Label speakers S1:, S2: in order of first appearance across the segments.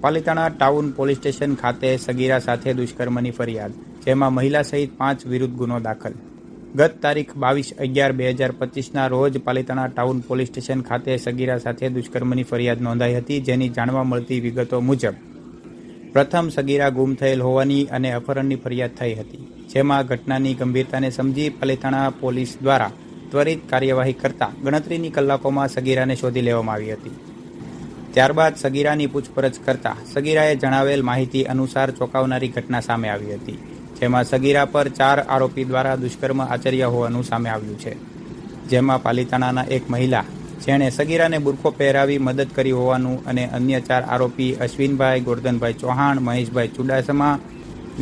S1: Palitana town police station ખાતે સગીરા સાથે દુષ્કર્મની ફરિયાદ, જેમાં મહિલા સહિત 5 વિરુદ્ધ ગુનો દાખલ. ગત તારીખ 22/11/2025ના રોજ પાલિતાણા ટાઉન પોલીસ સ્ટેશન ખાતે સગીરા સાથે દુષ્કર્મની ફરિયાદ નોંધાઈ હતી, જેની જાણવા મળતી વિગતો મુજબ પ્રથમ સગીરા ગુમ થયેલ હોવાની અને અપહરણની ફરિયાદ થઈ હતી, જેમાં ઘટનાની ગંભીરતાને સમજી પાલિતાણા પોલીસ દ્વારા ત્વરિત કાર્યવાહી કરતા ગણતરીની કલાકોમાં સગીરાને શોધી લેવામાં આવી હતી. ત્યારબાદ સગીરાની પૂછપરછ કરતા સગીરાએ જણાવેલ માહિતી અનુસાર ચોંકાવનારી ઘટના સામે આવી હતી, જેમાં સગીરા પર 4 આરોપી દ્વારા દુષ્કર્મ આચર્યા હોવાનું સામે આવ્યું છે. જેમાં પાલિતાણાના એક મહિલા જેણે સગીરાને બુરખો પહેરાવી મદદ કરી હોવાનું અને અન્ય 4 આરોપી અશ્વિનભાઈ ગોરધનભાઈ ચૌહાણ, મહેશભાઈ ચુડાસમા,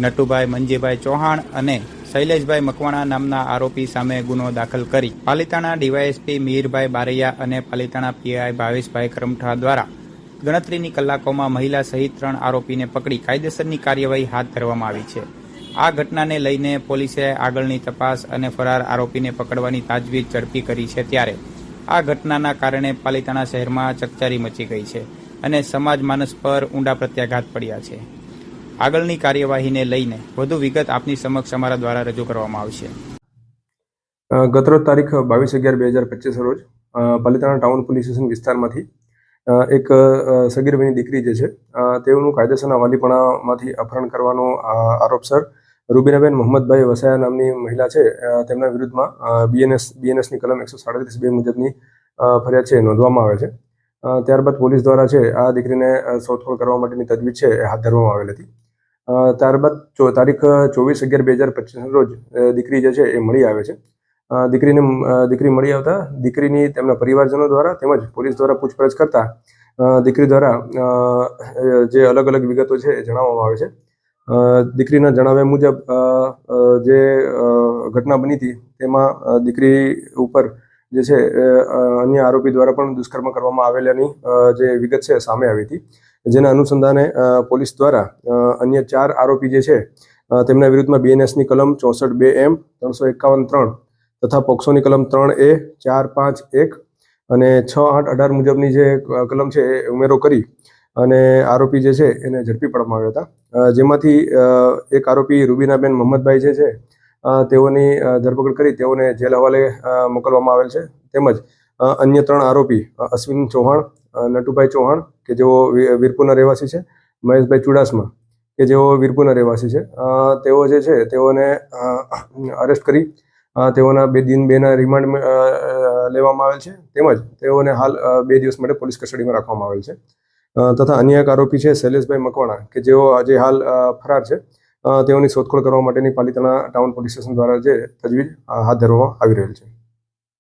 S1: નટુભાઈ મંજીભાઈ ચૌહાણ અને શૈલેષભાઈ મકવાણા નામના આરોપી સામે ગુનો દાખલ કરી પાલિતાણા ડીવાયએસપી મિહિરભાઈ બારૈયા અને પાલિતાણા પીઆઈ ભાવેશભાઈ કરમઠા દ્વારા ગણતરીની કલાકોમાં મહિલા સહિત 3 આરોપીને પકડી કાયદેસરની કાર્યવાહી હાથ ધરવામાં આવી છે. આ ઘટનાને લઈને પોલીસે આગળની તપાસ અને ફરાર આરોપીને પકડવાની તાજવીજ ઝડપી કરી છે. ત્યારે આ ઘટનાના કારણે પાલિતાણા શહેરમાં ચકચારી મચી ગઈ છે અને સમાજ માનસ પર ઊંડા પ્રત્યાઘાત પડ્યા છે. આગળની કાર્યવાહીને લઈને વધુ વિગત આપની સમક્ષ અમારા દ્વારા રજૂ કરવામાં આવશે.
S2: ગતરોજ તારીખ 22/11/2025 રોજ પાલિતાણા ટાઉન પોલીસ સ્ટેશન વિસ્તારમાંથી એક સગીર વયની દીકરી જે છે તેઓનું કાયદેસરના વાલીપણામાંથી અપહરણ કરવાનો આરોપસર રૂબીનાબેન મોહમ્મદભાઈ વસાયા નામની મહિલા છે તેમના વિરુદ્ધમાં બીએનએસની કલમ 137(2) મુજબની ફરિયાદ છે નોંધવામાં આવે છે. ત્યારબાદ પોલીસ દ્વારા છે આ દીકરીને શોધખોળ કરવા માટેની તજવીજ છે હાથ ધરવામાં આવેલ હતી. ત્યારબાદ તારીખ 24/11/2025 રોજ દીકરી જે છે એ મળી આવે છે. દીકરી મળી આવતા દીકરીની તેમના પરિવારજનો દ્વારા તેમજ પોલીસ દ્વારા પૂછપરછ કરતા દીકરી દ્વારા જે અલગ અલગ વિગતો છે એ જણાવવામાં આવે છે. દીકરીના જણાવ્યા મુજબ જે ઘટના બની હતી તેમાં દીકરી ઉપર જે છે અન્ય આરોપી દ્વારા પણ દુષ્કર્મ કરવામાં આવેલાની જે વિગત છે સામે આવી હતી. જેના અનુસંધાને પોલીસ દ્વારા અન્ય 4 આરોપી જે છે તેમના વિરુદ્ધમાં બીએનએસની કલમ 64(2)M, 351(3) તથા પોક્સોની કલમ 3A, 4, 5, 1 અને 6, 8, 18 મુજબની જે કલમ છે એ ઉમેરો કરી અને આરોપી જે છે એને ઝડપી પાડવામાં આવ્યા હતા. જેમાંથી એક આરોપી રૂબીનાબેન મોહમ્મદભાઈ જે છે તેઓની ધરપકડ કરી તેઓને જેલ હવાલે મોકલવામાં આવેલ છે. તેમજ અન્ય 3 આરોપી અશ્વિન ચૌહાણ, નટુભાઈ ચૌહાણ કે જેઓ વીરપુરના રહેવાસી છે, મહેશભાઈ ચુડાસમા કે જેઓ વીરપુરના રહેવાસી છે, તેઓ જે છે તેઓને અરેસ્ટ કરી તેઓના 2 દિન 2ના રિમાન્ડ લેવામાં આવેલ છે. તેમજ તેઓને હાલ 2 દિવસ માટે પોલીસ કસ્ટડીમાં રાખવામાં આવેલ છે. તથા અન્ય એક આરોપી છે શૈલેષભાઈ મકવાણા કે જેઓ આજે હાલ ફરાર છે. તેઓની શોધખોળ કરવા માટેની પાલિતાણા ટાઉન પોલીસ સ્ટેશન દ્વારા જે તજવીજ હાથ ધરવામાં આવી રહેલ છે.